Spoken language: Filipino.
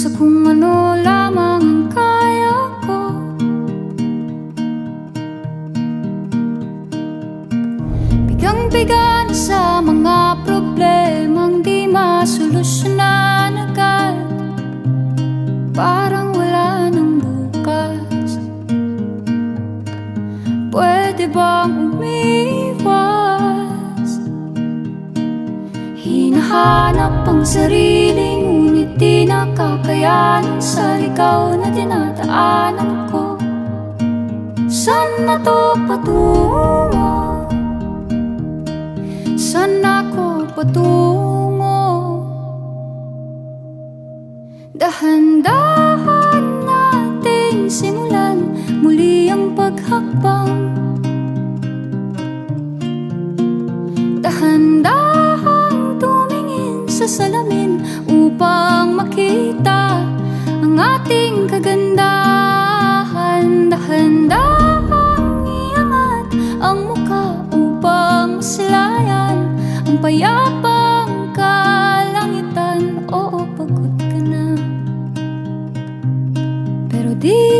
sa kung ano lamang ang kaya ko. Bigang-biga na sa mga problemang di masolusyonan agad, parang wala nang bukas. Pwede bang umiwas? Hinahanap ang sarili, ngunit di nakakayanan sa ligaw na dinadaanan ko. Saan na to patungo? Saan ako patungo? Dahan-dahan nating simulan muli ang paghakbang. Dahan-dahang tumingin sa salamin upang makita ang ating kagandahan. Dahan-dahang iangat ang mukha upang maslayan ang payapang kalangitan. Oo, pagod ka na, pero di